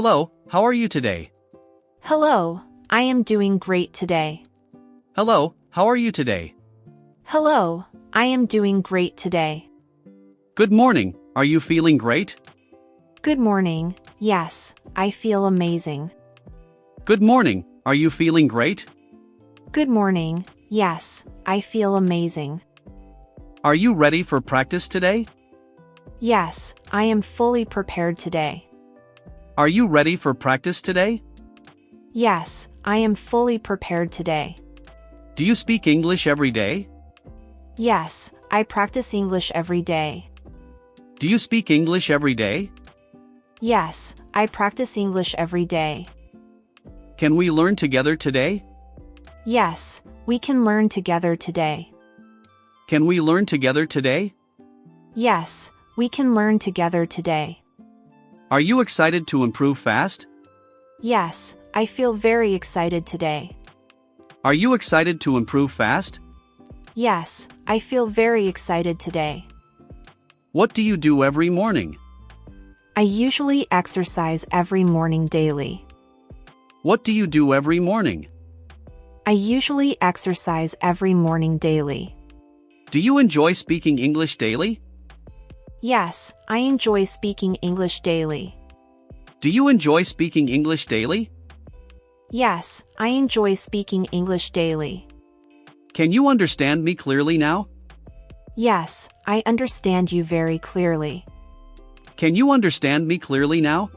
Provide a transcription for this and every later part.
Hello, how are you today? Hello, I am doing great today. Hello, how are you today? Hello, I am doing great today. Good morning, are you feeling great? Good morning, yes, I feel amazing. Good morning, are you feeling great? Good morning, yes, I feel amazing. Are you ready for practice today? Yes, I am fully prepared today. Are you ready for practice today? Yes, I am fully prepared today. Do you speak English every day? Yes, I practice English every day. Do you speak English every day? Yes, I practice English every day. Can we learn together today? Yes, we can learn together today. Can we learn together today? Yes, we can learn together today. Are you excited to improve fast? Yes, I feel very excited today. Are you excited to improve fast? Yes, I feel very excited today. What do you do every morning? I usually exercise every morning daily. What do you do every morning? I usually exercise every morning daily. Do you enjoy speaking English daily? Yes, I enjoy speaking English daily. Do you enjoy speaking English daily? Yes, I enjoy speaking English daily. Can you understand me clearly now? Yes, I understand you very clearly. Can you understand me clearly now?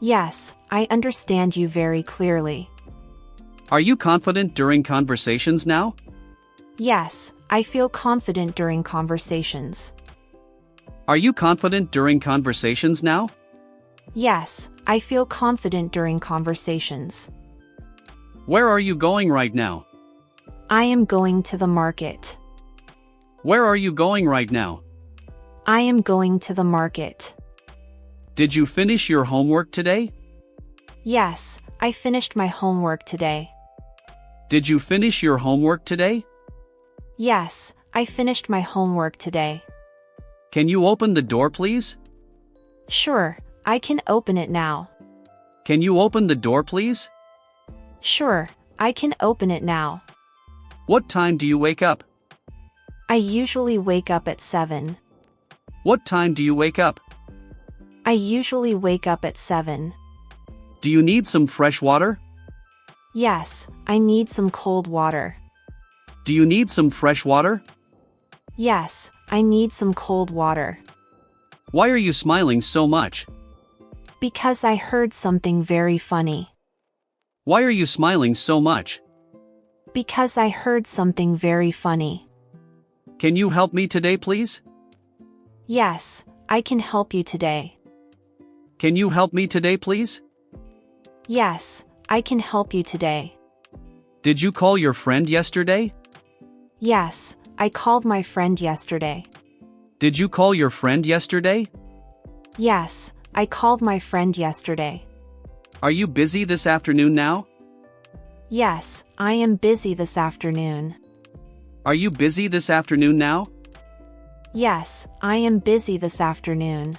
Yes, I understand you very clearly. Are you confident during conversations now? Yes, I feel confident during conversations. Are you confident during conversations now? Yes, I feel confident during conversations. Where are you going right now? I am going to the market. Where are you going right now? I am going to the market. Did you finish your homework today? Yes, I finished my homework today. Did you finish your homework today? Yes, I finished my homework today. Can you open the door, please? Sure, I can open it now. Can you open the door, please? Sure, I can open it now. What time do you wake up? I usually wake up at 7. What time do you wake up? I usually wake up at 7. Do you need some fresh water? Yes, I need some cold water. Do you need some fresh water? Yes, I need some cold water. Why are you smiling so much? Because I heard something very funny. Why are you smiling so much? Because I heard something very funny. Can you help me today, please? Yes, I can help you today. Can you help me today, please? Yes, I can help you today. Did you call your friend yesterday? Yes, I called my friend yesterday. Did you call your friend yesterday? Yes, I called my friend yesterday. Are you busy this afternoon now? Yes, I am busy this afternoon. Are you busy this afternoon now? Yes, I am busy this afternoon.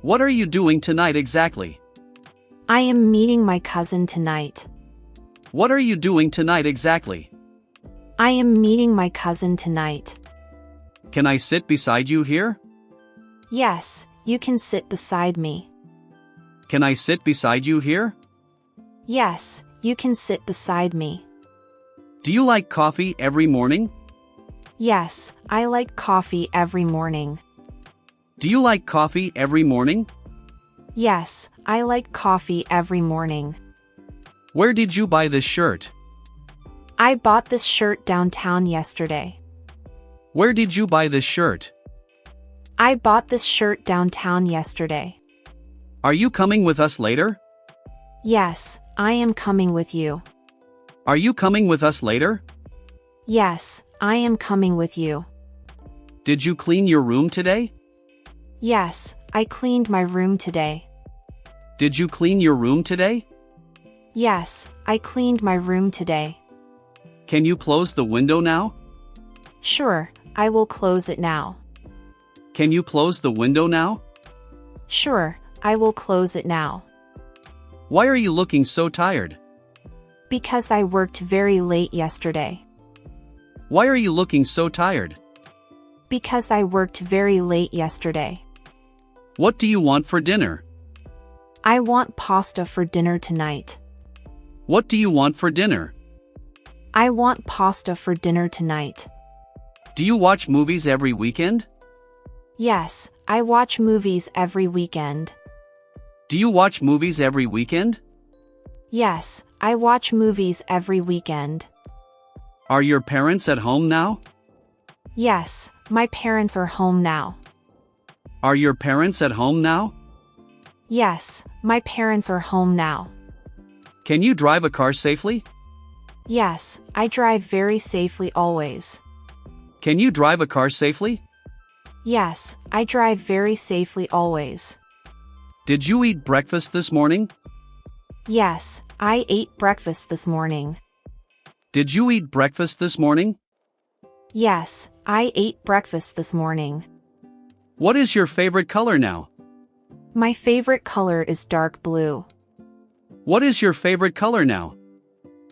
What are you doing tonight exactly? I am meeting my cousin tonight. What are you doing tonight exactly? I am meeting my cousin tonight. Can I sit beside you here? Yes, you can sit beside me. Can I sit beside you here? Yes, you can sit beside me. Do you like coffee every morning? Yes, I like coffee every morning. Do you like coffee every morning? Yes, I like coffee every morning. Where did you buy this shirt? I bought this shirt downtown yesterday. Where did you buy this shirt? I bought this shirt downtown yesterday. Are you coming with us later? Yes, I am coming with you. Are you coming with us later? Yes, I am coming with you. Did you clean your room today? Yes, I cleaned my room today. Did you clean your room today? Yes, I cleaned my room today. Can you close the window now? Sure, I will close it now. Can you close the window now? Sure, I will close it now. Why are you looking so tired? Because I worked very late yesterday. Why are you looking so tired? Because I worked very late yesterday. What do you want for dinner? I want pasta for dinner tonight. What do you want for dinner? I want pasta for dinner tonight. Do you watch movies every weekend? Yes, I watch movies every weekend. Do you watch movies every weekend? Yes, I watch movies every weekend. Are your parents at home now? Yes, my parents are home now. Are your parents at home now? Yes, my parents are home now. Can you drive a car safely? Yes, I drive very safely always. Can you drive a car safely? Yes, I drive very safely always. Did you eat breakfast this morning? Yes, I ate breakfast this morning. Did you eat breakfast this morning? Yes, I ate breakfast this morning. What is your favorite color now? My favorite color is dark blue. What is your favorite color now?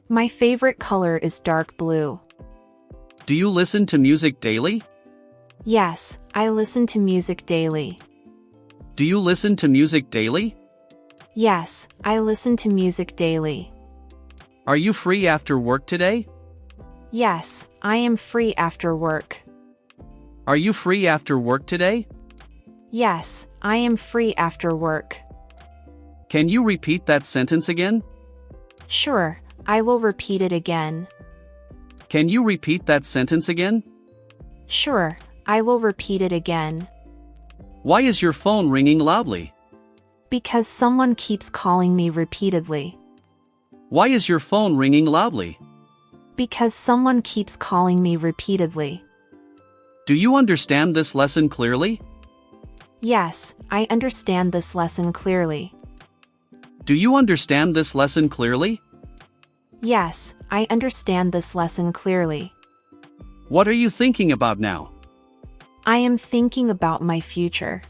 My favorite color is dark blue. Do you listen to music daily? Yes, I listen to music daily. Do you listen to music daily? Yes, I listen to music daily. Are you free after work today? Yes, I am free after work. Are you free after work today? Yes, I am free after work. Can you repeat that sentence again? Sure, I will repeat it again. Can you repeat that sentence again? Sure, I will repeat it again. Why is your phone ringing loudly? Because someone keeps calling me repeatedly. Why is your phone ringing loudly? Because someone keeps calling me repeatedly. Do you understand this lesson clearly? Yes, I understand this lesson clearly. Do you understand this lesson clearly? Yes, I understand this lesson clearly. What are you thinking about now? I am thinking about my future.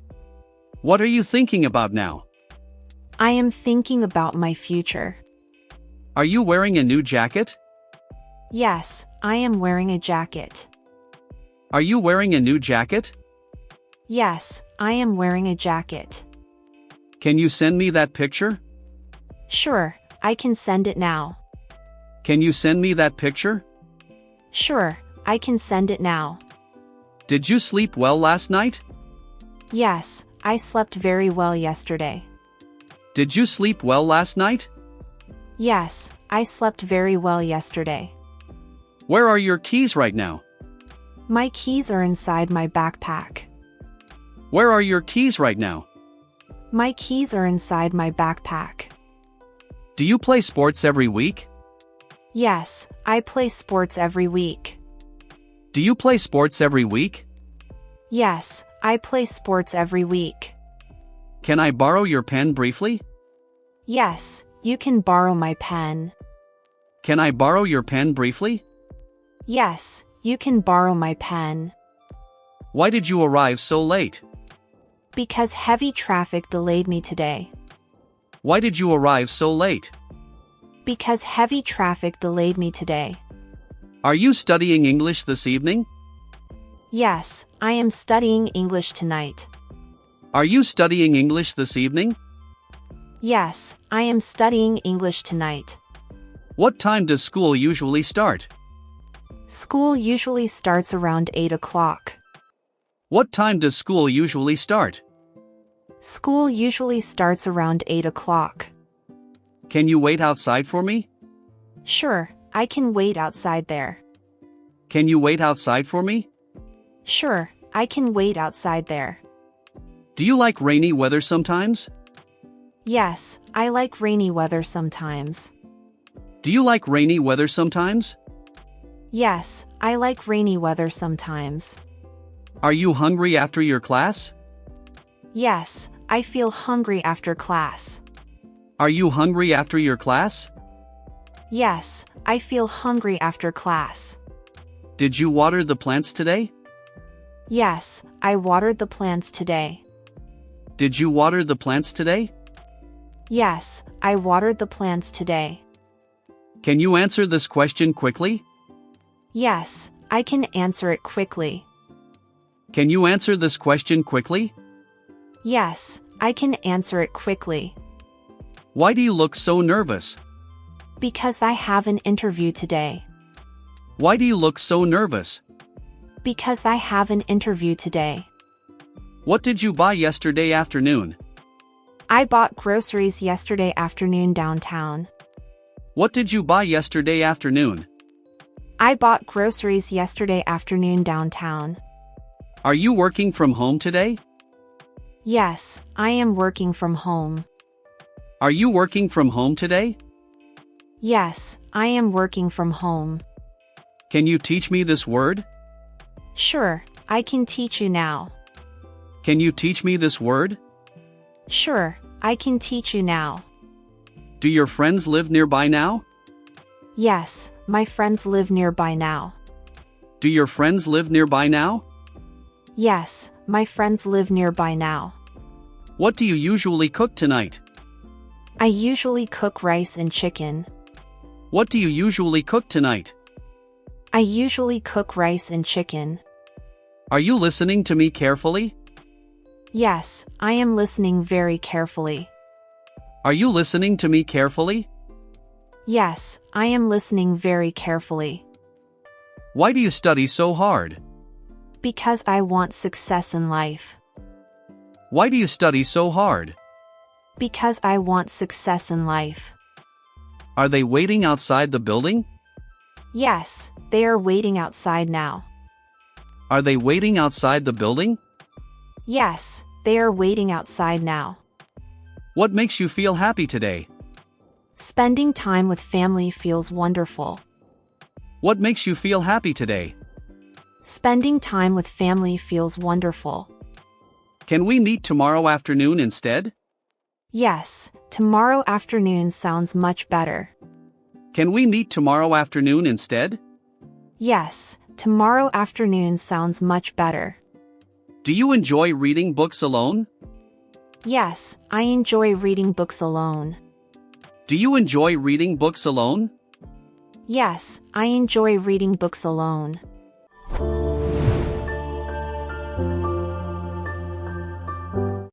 What are you thinking about now? I am thinking about my future. Are you wearing a new jacket? Yes, I am wearing a jacket. Are you wearing a new jacket? Yes, I am wearing a jacket. Can you send me that picture? Sure, I can send it now. Can you send me that picture? Sure, I can send it now. Did you sleep well last night? Yes, I slept very well yesterday. Did you sleep well last night? Yes, I slept very well yesterday. Where are your keys right now? My keys are inside my backpack. Where are your keys right now? My keys are inside my backpack. Do you play sports every week? Yes, I play sports every week. Do you play sports every week? Yes, I play sports every week. Can I borrow your pen briefly? Yes, you can borrow my pen. Can I borrow your pen briefly? Yes, you can borrow my pen. Why did you arrive so late? Because heavy traffic delayed me today. Why did you arrive so late? Because heavy traffic delayed me today. Are you studying English this evening? Yes, I am studying English tonight. Are you studying English this evening? Yes, I am studying English tonight. What time does school usually start? School usually starts around 8 o'clock. What time does school usually start? School usually starts around 8 o'clock. Can you wait outside for me? Sure, I can wait outside there. Can you wait outside for me? Sure, I can wait outside there. Do you like rainy weather sometimes? Yes, I like rainy weather sometimes. Do you like rainy weather sometimes? Yes, I like rainy weather sometimes. Are you hungry after your class? Yes, I feel hungry after class. Are you hungry after your class? Yes, I feel hungry after class. Did you water the plants today? Yes, I watered the plants today. Did you water the plants today? Yes, I watered the plants today. Can you answer this question quickly? Yes, I can answer it quickly. Can you answer this question quickly? Yes, I can answer it quickly. Why do you look so nervous? Because I have an interview today. Why do you look so nervous? Because I have an interview today. What did you buy yesterday afternoon? I bought groceries yesterday afternoon downtown. What did you buy yesterday afternoon? I bought groceries yesterday afternoon downtown. Are you working from home today? Yes, I am working from home. Are you working from home today? Yes, I am working from home. Can you teach me this word? Sure, I can teach you now. Can you teach me this word? Sure, I can teach you now. Do your friends live nearby now? Yes, my friends live nearby now. Do your friends live nearby now? Yes, my friends live nearby now. What do you usually cook tonight? I usually cook rice and chicken. What do you usually cook tonight? I usually cook rice and chicken. Are you listening to me carefully? Yes, I am listening very carefully. Are you listening to me carefully? Yes, I am listening very carefully. Why do you study so hard? Because I want success in life. Why do you study so hard? Because I want success in life. Are they waiting outside the building? Yes, they are waiting outside now. Are they waiting outside the building? Yes, they are waiting outside now. What makes you feel happy today? Spending time with family feels wonderful. What makes you feel happy today? Spending time with family feels wonderful. Can we meet tomorrow afternoon instead? Yes, tomorrow afternoon sounds much better. Can we meet tomorrow afternoon instead? Yes, tomorrow afternoon sounds much better. Do you enjoy reading books alone? Yes, I enjoy reading books alone. Do you enjoy reading books alone? Yes, I enjoy reading books alone.